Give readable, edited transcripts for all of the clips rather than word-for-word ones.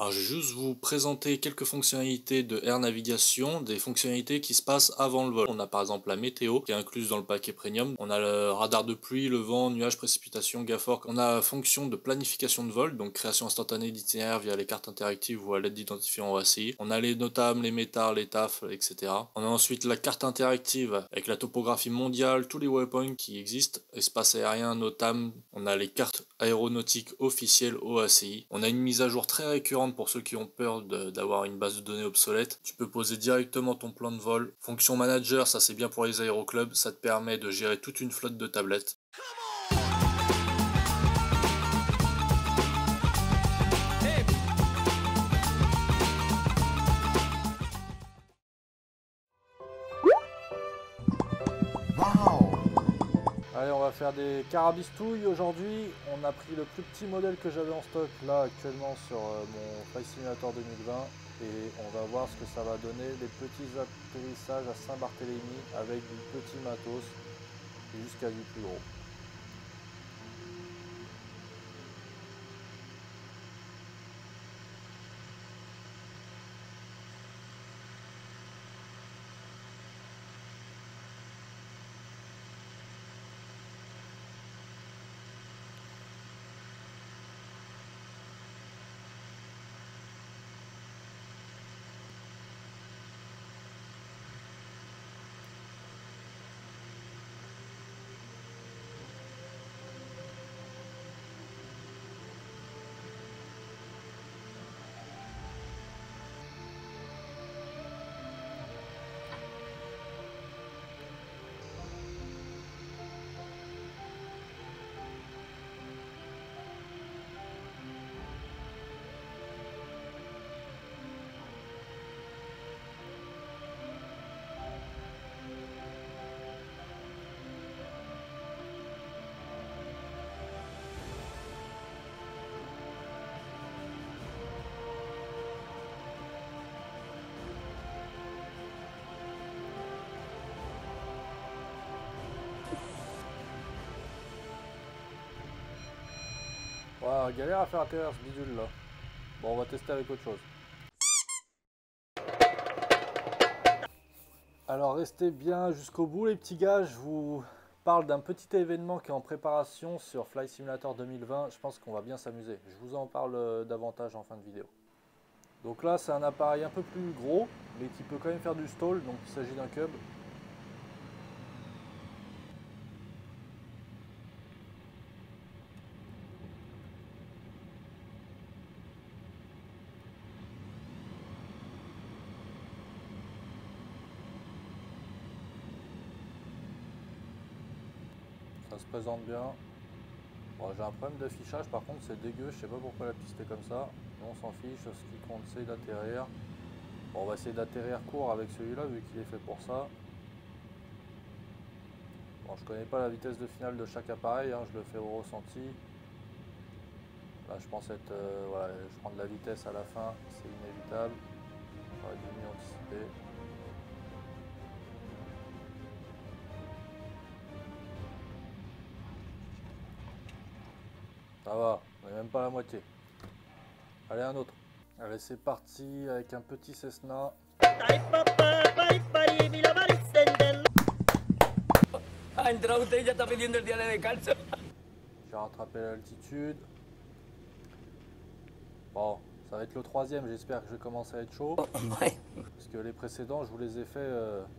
Alors, je vais juste vous présenter quelques fonctionnalités de Air Navigation, des fonctionnalités qui se passent avant le vol. On a par exemple la météo qui est incluse dans le paquet premium. On a le radar de pluie, le vent, nuages, précipitations, GAFOR. On a la fonction de planification de vol, donc création instantanée d'itinéraire via les cartes interactives ou à l'aide d'identifiants OACI. On a les notables, les métars, les TAF, etc. On a ensuite la carte interactive avec la topographie mondiale, tous les waypoints qui existent, espace aérien, NOTAM. On a les cartes aéronautiques officielles OACI. On a une mise à jour très récurrente pour ceux qui ont peur d'avoir une base de données obsolète. Tu peux poser directement ton plan de vol. Fonction manager, ça c'est bien pour les aéroclubs, ça te permet de gérer toute une flotte de tablettes. Allez, on va faire des carabistouilles aujourd'hui. On a pris le plus petit modèle que j'avais en stock là actuellement sur mon Flight Simulator 2020 et on va voir ce que ça va donner. Des petits atterrissages à Saint-Barthélemy avec du petit matos jusqu'à du plus gros. Voilà, galère à faire atterrir ce bidule là. Bon, on va tester avec autre chose. Alors restez bien jusqu'au bout les petits gars, je vous parle d'un petit événement qui est en préparation sur Flight Simulator 2020, je pense qu'on va bien s'amuser. Je vous en parle davantage en fin de vidéo. Donc là c'est un appareil un peu plus gros, mais qui peut quand même faire du stall, donc il s'agit d'un cub. Ça se présente bien. Bon, j'ai un problème d'affichage par contre, c'est dégueu, je sais pas pourquoi la piste est comme ça. Mais on s'en fiche, ce qui compte c'est d'atterrir. Bon, on va essayer d'atterrir court avec celui-là vu qu'il est fait pour ça. Bon, je connais pas la vitesse de finale de chaque appareil, hein, je le fais au ressenti. Là je pense être, voilà, je prends de la vitesse à la fin, c'est inévitable. J'aurais dû mieux anticiper. Ça va, on n'est même pas à la moitié. Allez, un autre. Allez, c'est parti avec un petit Cessna. J'ai rattrapé l'altitude. Bon, ça va être le troisième, j'espère que je vais commencer à être chaud. Parce que les précédents, je vous les ai fait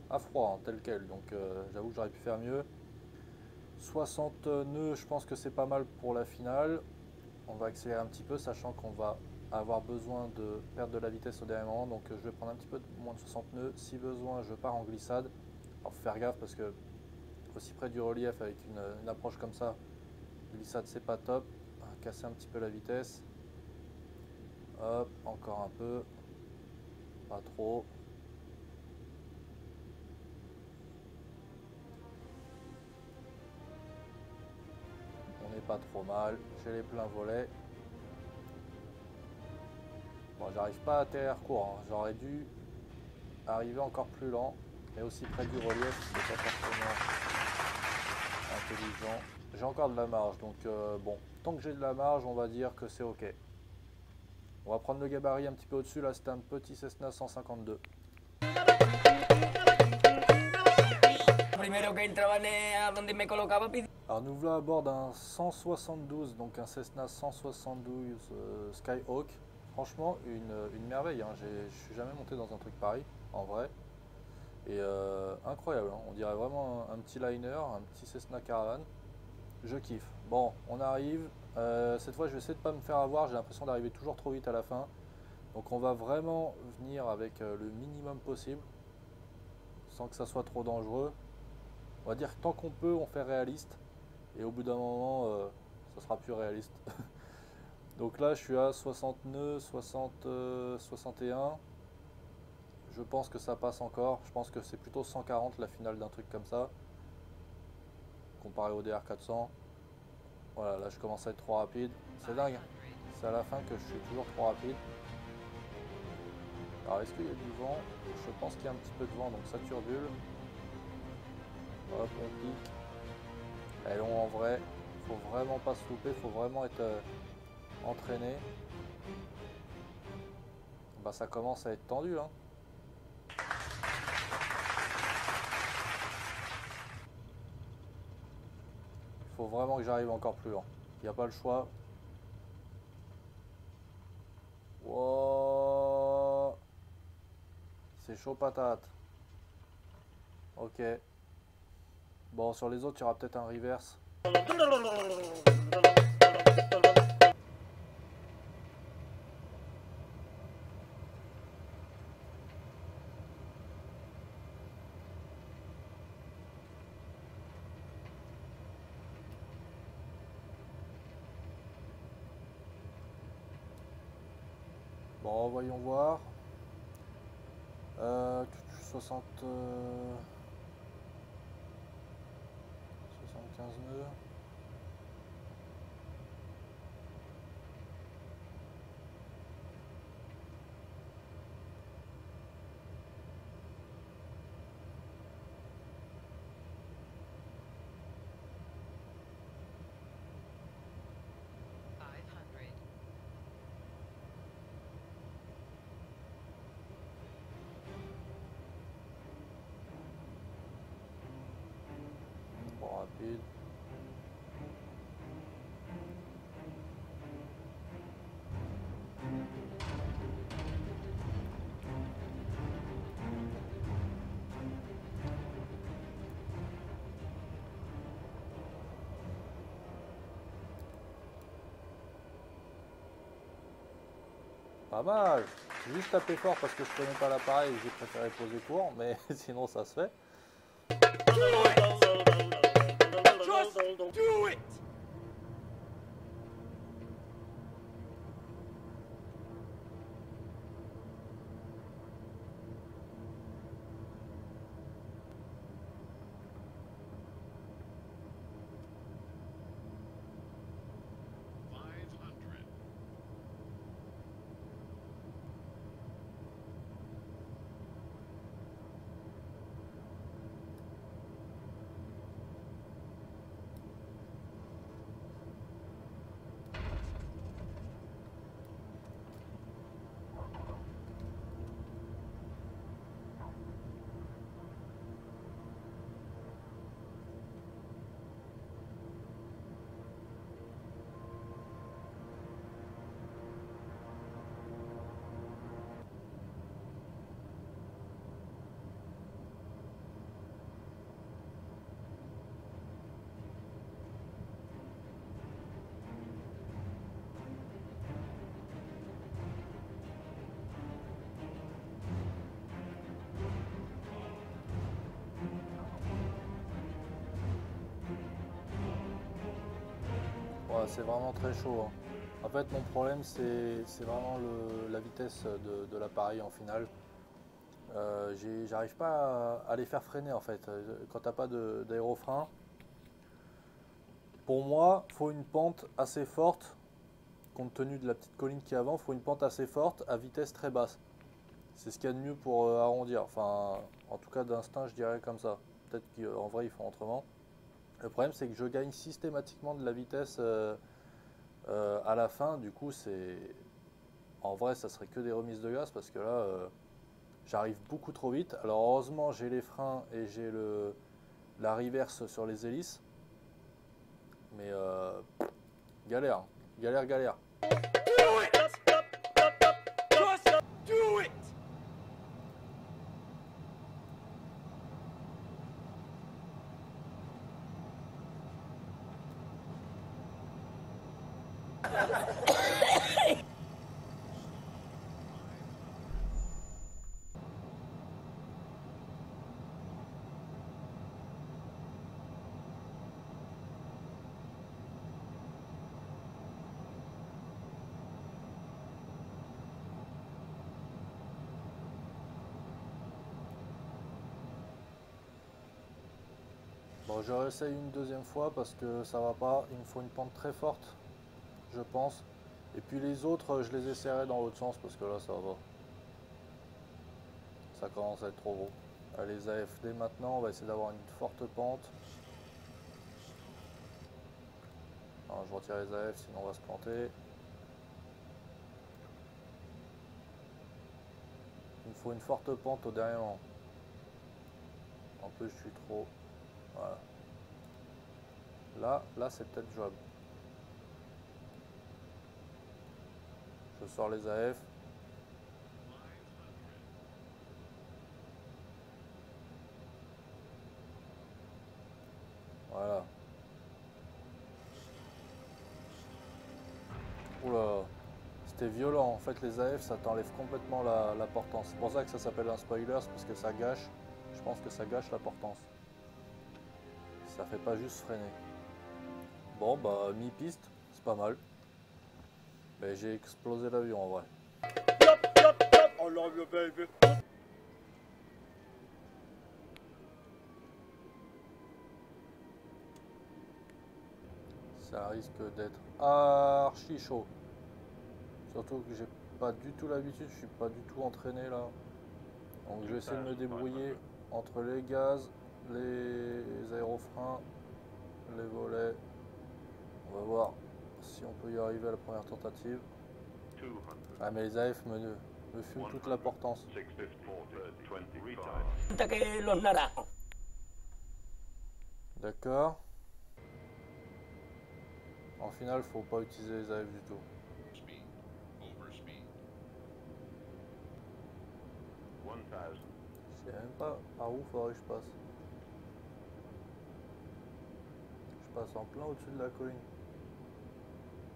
à froid, hein, tel quel. Donc j'avoue que j'aurais pu faire mieux. 60 nœuds, je pense que c'est pas mal pour la finale. On va accélérer un petit peu, sachant qu'on va avoir besoin de perdre de la vitesse au dernier moment. Donc je vais prendre un petit peu moins de 60 nœuds. Si besoin, je pars en glissade. Alors faut faire gaffe parce que aussi près du relief avec une approche comme ça, glissade c'est pas top. Casser un petit peu la vitesse. Hop, encore un peu. Pas trop. On n'est pas trop mal. J'ai les pleins volets. Bon, j'arrive pas à atterrir court. Hein. J'aurais dû arriver encore plus lent. Mais aussi près du relief, c'est pas forcément intelligent. J'ai encore de la marge. Donc bon, tant que j'ai de la marge, on va dire que c'est ok. On va prendre le gabarit un petit peu au-dessus, là c'était un petit Cessna 152. Alors nous voilà à bord d'un 172, donc un Cessna 172 Skyhawk. Franchement une merveille, hein. Je suis jamais monté dans un truc pareil, en vrai. Et incroyable, hein. On dirait vraiment un petit liner, un petit Cessna Caravan. Je kiffe. Bon, on arrive. Cette fois je vais essayer de ne pas me faire avoir, j'ai l'impression d'arriver toujours trop vite à la fin. Donc on va vraiment venir avec le minimum possible, sans que ça soit trop dangereux. On va dire que tant qu'on peut, on fait réaliste. Et au bout d'un moment, ça sera plus réaliste. Donc là, je suis à 60 nœuds, 60, 61. Je pense que ça passe encore. Je pense que c'est plutôt 140 la finale d'un truc comme ça, comparé au DR400. Voilà, là je commence à être trop rapide. C'est dingue. C'est à la fin que je suis toujours trop rapide. Alors est-ce qu'il y a du vent? Je pense qu'il y a un petit peu de vent, donc ça turbule. Hop, on pique. Elle est longue en vrai. Faut vraiment pas se louper, faut vraiment être entraîné. Bah ça commence à être tendu, hein. Il faut vraiment que j'arrive encore plus lent. Il n'y a pas le choix. Wow. C'est chaud patate. Ok. Bon, sur les autres, il y aura peut-être un reverse. Bon, voyons voir. 60... 75 nœuds. Bon, rapide. Pas mal. J'ai juste tapé fort parce que je connais pas l'appareil et j'ai préféré poser court, mais sinon ça se fait. Just do it! Ouais, c'est vraiment très chaud, hein. En fait, mon problème, c'est vraiment la vitesse de l'appareil en finale. J'arrive pas à les faire freiner en fait. Quand t'as pas d'aérofrein, pour moi, faut une pente assez forte, compte tenu de la petite colline qui est avant, faut une pente assez forte à vitesse très basse. C'est ce qu'il y a de mieux pour arrondir. Enfin, en tout cas d'instinct, je dirais comme ça. Peut-être qu'en vrai, ils font autrement. Le problème, c'est que je gagne systématiquement de la vitesse à la fin. Du coup, En vrai, ça serait que des remises de gaz parce que là, j'arrive beaucoup trop vite. Alors heureusement, j'ai les freins et j'ai la reverse sur les hélices. Mais galère, galère, galère. Do it! Just do it! Bon, je réessaye une deuxième fois parce que ça va pas. Il me faut une pente très forte, je pense. Et puis les autres, je les essaierai dans l'autre sens parce que là, ça va pas. Ça commence à être trop gros. Allez, les AFD maintenant, on va essayer d'avoir une forte pente. Non, je retire les AF, sinon on va se planter. Il me faut une forte pente au dernier moment. En plus, je suis trop... Voilà. Là c'est peut-être jouable. Je sors les AF. Voilà. Oula, c'était violent. En fait, les AF, ça t'enlève complètement la portance. C'est pour ça que ça s'appelle un spoiler, c'est parce que ça gâche. Je pense que ça gâche la portance. Ça fait pas juste freiner. Bon, bah, mi-piste, c'est pas mal. Mais j'ai explosé l'avion en vrai. I love you, baby. Ça risque d'être archi chaud. Surtout que j'ai pas du tout l'habitude, je suis pas du tout entraîné là. Donc je vais essayer de me débrouiller entre les gaz, les aérofreins, les volets. On va voir si on peut y arriver à la première tentative. Ah mais les AF me fument toute la portance. D'accord. En final, faut pas utiliser les AF du tout. Je sais même pas par où faudrait que je passe. Je passe en plein au-dessus de la colline.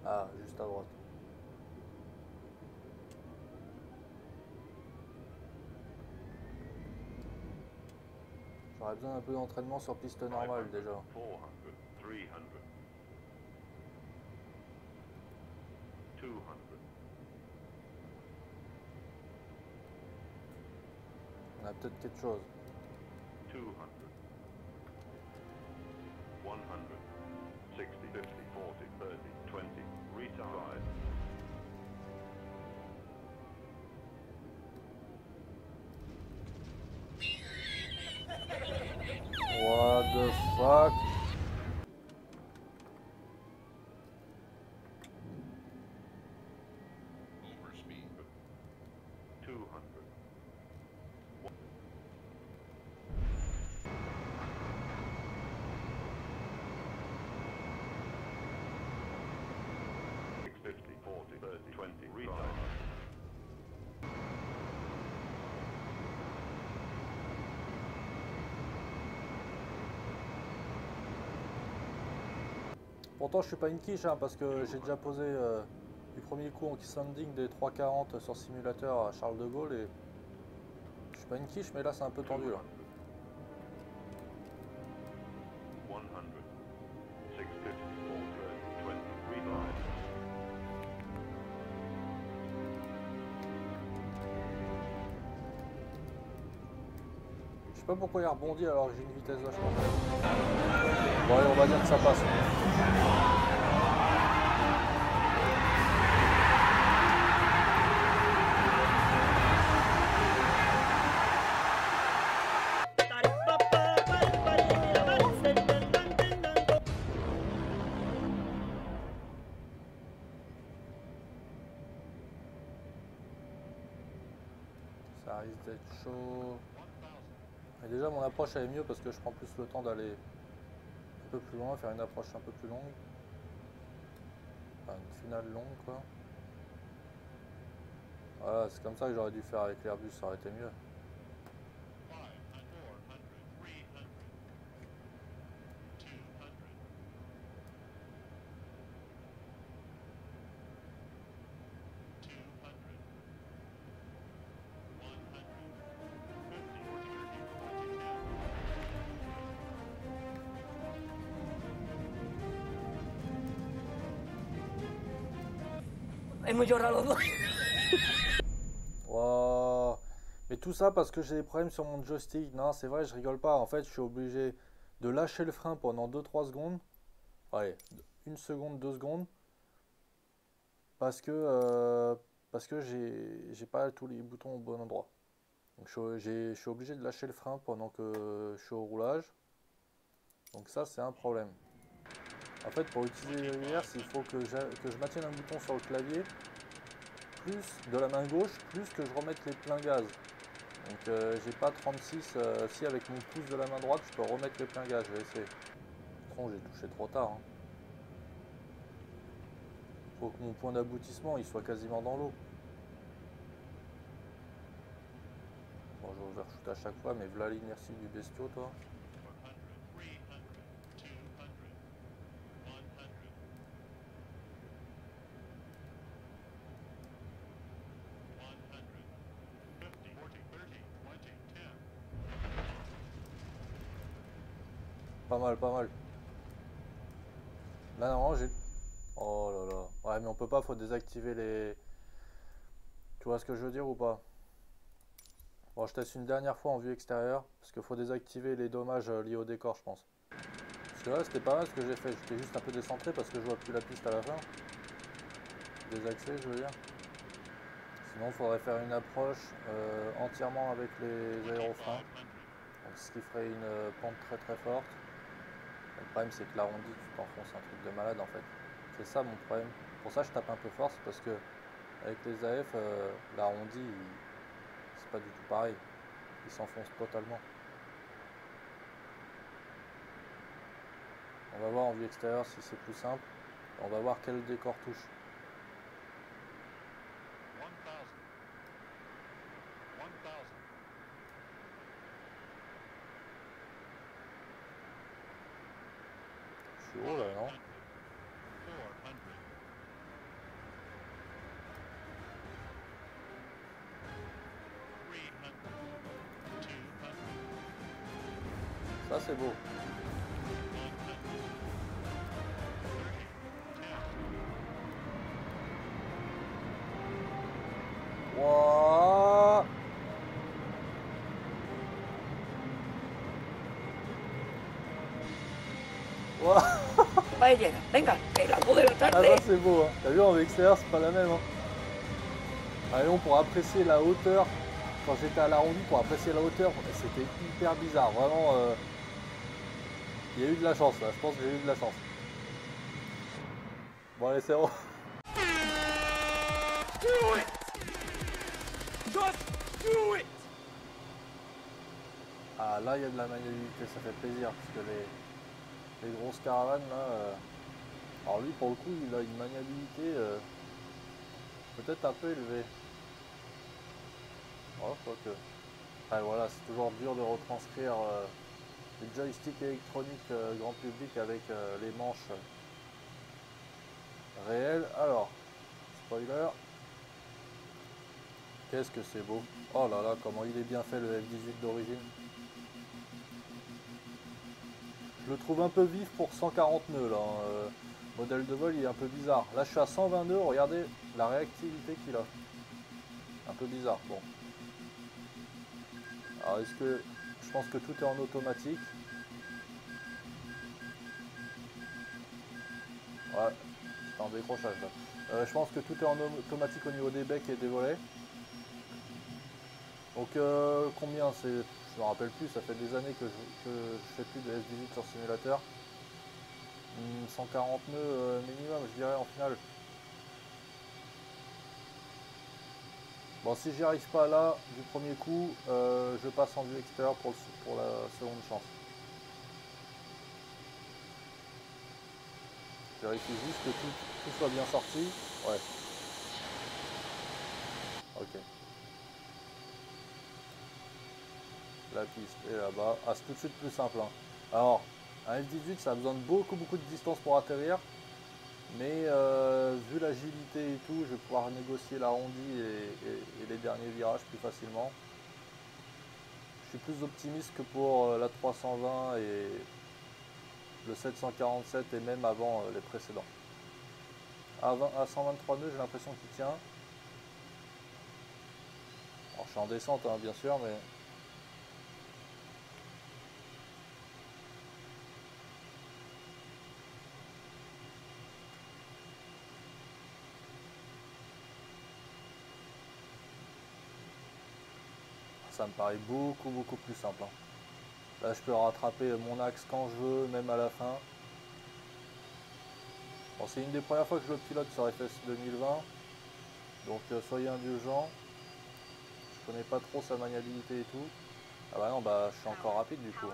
Ah, juste à droite. J'aurais besoin d'un peu d'entraînement sur piste normale déjà. On a peut-être quelque chose. 200, 100, 60, 50, 40, 30, 20, retard. What the fuck? Overspeed. 200. Pourtant je suis pas une quiche hein, parce que j'ai déjà posé du premier coup en kiss landing des 340 sur simulateur à Charles de Gaulle et je suis pas une quiche mais là c'est un peu tendu là. 100, 650, 430, 20, retard. Je sais pas pourquoi il a rebondi alors que j'ai une vitesse vachement faible. Bon allez on va dire que ça passe. Ça risque d'être chaud. Et déjà mon approche elle est mieux parce que je prends plus le temps d'aller un peu plus loin, faire une approche un peu plus longue. Enfin une finale longue quoi. Voilà, c'est comme ça que j'aurais dû faire avec l'Airbus, ça aurait été mieux. Hemos llorado los dos. Wow. Mais tout ça parce que j'ai des problèmes sur mon joystick. Non, c'est vrai, je rigole pas. En fait, je suis obligé de lâcher le frein pendant 2-3 secondes. Allez, 1 seconde, 2 secondes. Parce que j'ai pas tous les boutons au bon endroit. Donc je suis obligé de lâcher le frein pendant que je suis au roulage. Donc ça, c'est un problème. En fait, pour utiliser les reverse, il faut que je maintienne un bouton sur le clavier, plus de la main gauche, plus que je remette les pleins gaz. Donc j'ai pas 36, si avec mon pouce de la main droite, je peux remettre les pleins gaz, je vais essayer. Bon, j'ai touché trop tard. Hein. Faut que mon point d'aboutissement, il soit quasiment dans l'eau. Bon, je vais overshoot à chaque fois, mais voilà l'inertie du bestiau, toi. Pas mal, pas mal. Là, normalement, j'ai... Oh là là. Ouais, mais on peut pas, faut désactiver les... Tu vois ce que je veux dire ou pas? Bon, je teste une dernière fois en vue extérieure, parce qu'il faut désactiver les dommages liés au décor, je pense. Parce que là, c'était pas mal ce que j'ai fait. J'étais juste un peu décentré parce que je vois plus la piste à la fin. Désaxé, je veux dire. Sinon, il faudrait faire une approche entièrement avec les aérofreins. Donc, ce qui ferait une pente très très forte. Le problème, c'est que l'arrondi, tu t'enfonces un truc de malade en fait. C'est ça mon problème. Pour ça, je tape un peu fort, c'est parce que avec les AF, l'arrondi, c'est pas du tout pareil. Il s'enfonce totalement. On va voir en vue extérieure si c'est plus simple. On va voir quel décor touche. Je suis haut là, non? Ça c'est beau. Wow. Wow. Vaya, venga, que las 2 de la Ah tarde. ça c'est beau, hein. T'as vu en vue extérieure c'est pas la même. Hein. Allez, on pour apprécier la hauteur. Quand j'étais à l'arrondi pour apprécier la hauteur, c'était hyper bizarre. Vraiment, il y a eu de la chance là. Je pense que j'ai eu de la chance. Bon allez c'est bon. Do it! Just do it! Ah là il y a de la maniabilité, ça fait plaisir parce que les grosses caravanes là. Alors lui pour le coup il a une maniabilité peut-être un peu élevée. Oh, quoique. Ah, voilà, c'est toujours dur de retranscrire les joysticks électroniques grand public avec les manches réelles. Alors, spoiler. Qu'est-ce que c'est beau. Oh là là, comment il est bien fait le F18 d'origine. Je le trouve un peu vif pour 140 nœuds là. Hein. Modèle de vol il est un peu bizarre. Là je suis à 120 nœuds, regardez la réactivité qu'il a. Un peu bizarre, bon. Alors est-ce que... Je pense que tout est en automatique. Ouais, c'est en décrochage là. Je pense que tout est en automatique au niveau des becs et des volets. Donc combien c'est... Je me rappelle plus, ça fait des années que je fais plus de F18 sur simulateur. 140 nœuds minimum je dirais en finale. Bon, si j'y arrive pas là, du premier coup, je passe en vue extérieure pour la seconde chance. Je vérifie juste que tout soit bien sorti. Ouais. Ok. La piste est là-bas. Ah, c'est tout de suite plus simple. Hein. Alors, un F-18, ça a besoin de beaucoup de distance pour atterrir. Mais vu l'agilité et tout, je vais pouvoir négocier l'arrondi et les derniers virages plus facilement. Je suis plus optimiste que pour la 320 et le 747 et même avant les précédents. À 123 nœuds, j'ai l'impression qu'il tient. Alors, je suis en descente, hein, bien sûr, mais... ça me paraît beaucoup plus simple. Hein. Là, je peux rattraper mon axe quand je veux, même à la fin. Bon, c'est une des premières fois que je le pilote sur FS 2020. Donc, soyez indulgents. Je connais pas trop sa maniabilité et tout. Ah bah non, bah je suis encore rapide du coup.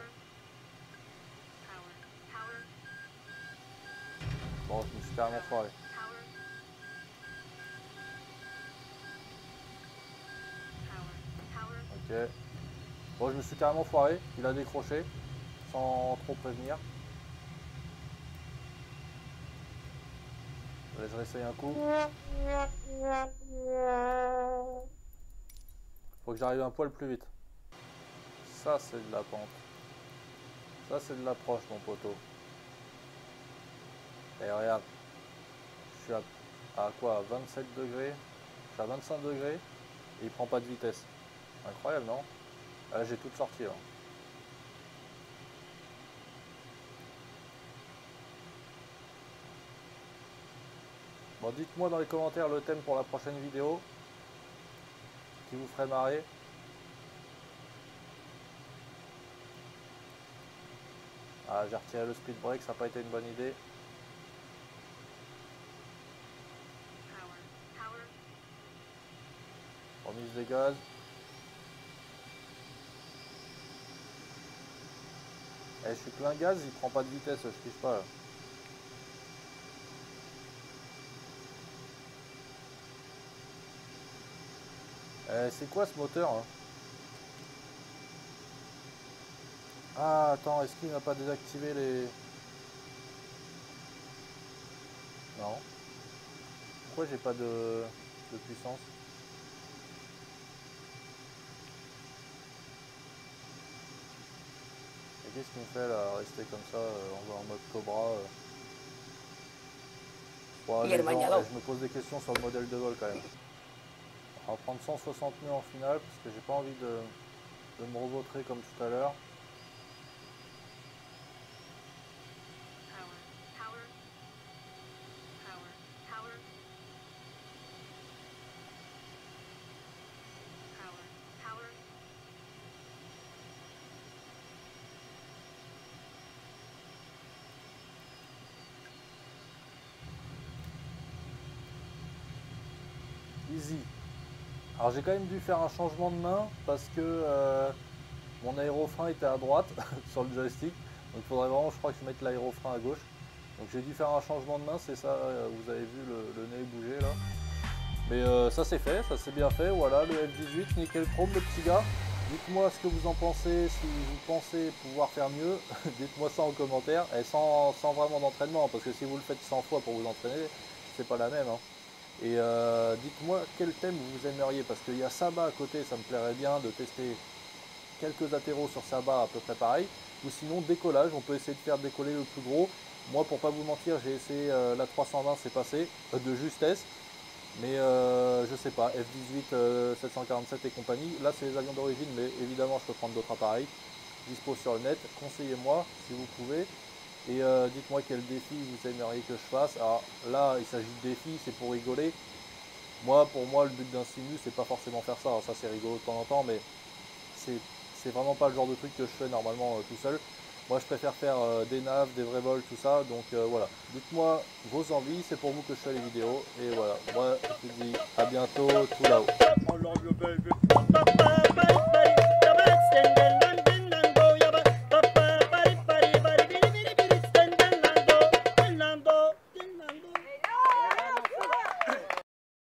Bon, je me suis carrément foiré. Ok. Bon, je me suis carrément foiré. Il a décroché sans trop prévenir. Allez, je réessaye un coup. Faut que j'arrive un poil plus vite. Ça, c'est de la pente. Ça, c'est de l'approche, mon poteau. Et regarde. Je suis à quoi? 27 degrés. Je suis à 25 degrés. Et il prend pas de vitesse. Incroyable, non? Là, j'ai tout sorti. Là. Bon, dites-moi dans les commentaires le thème pour la prochaine vidéo. Qui vous ferait marrer. Ah, j'ai retiré le speed break, ça n'a pas été une bonne idée. Remise des gaz. Eh, je suis plein gaz, il prend pas de vitesse, je kiffe pas là. Eh, c'est quoi ce moteur hein? Ah, attends, est-ce qu'il n'a pas désactivé les... Non. Pourquoi j'ai pas de puissance? Et qu'est-ce qu'il me fait là, rester comme ça, en mode Cobra bon, les gens, je me pose des questions sur le modèle de vol quand même. On va prendre 160 nœuds en finale, parce que j'ai pas envie de me revautrer comme tout à l'heure. Easy. Alors j'ai quand même dû faire un changement de main parce que mon aérofrein était à droite sur le joystick. Donc il faudrait vraiment, je crois, que je mette l'aérofrein à gauche. Donc j'ai dû faire un changement de main, c'est ça, vous avez vu le nez bouger là. Mais ça c'est fait, ça c'est bien fait, voilà le F18, nickel chrome le petit gars. Dites-moi ce que vous en pensez, si vous pensez pouvoir faire mieux, dites-moi ça en commentaire, et sans vraiment d'entraînement, parce que si vous le faites 100 fois pour vous entraîner, c'est pas la même. Hein. Et dites-moi quel thème vous aimeriez, parce qu'il y a Saba à côté, ça me plairait bien de tester quelques atterros sur Saba à peu près pareil, ou sinon décollage, on peut essayer de faire décoller le plus gros. Moi pour pas vous mentir, j'ai essayé la 320, c'est passé, de justesse, mais je sais pas, F18, 747 et compagnie, là c'est les avions d'origine, mais évidemment je peux prendre d'autres appareils, dispo sur le net, conseillez-moi si vous pouvez. Et dites-moi quel défi vous aimeriez que je fasse. Alors là, il s'agit de défi, c'est pour rigoler. Pour moi, le but d'un simu, c'est pas forcément faire ça. Alors, ça, c'est rigolo de temps en temps, mais c'est vraiment pas le genre de truc que je fais normalement tout seul. Moi je préfère faire des naves, des vrais vols, tout ça, donc voilà. Dites-moi vos envies, c'est pour vous que je fais les vidéos, et voilà. Moi je vous dis à bientôt, tout là-haut.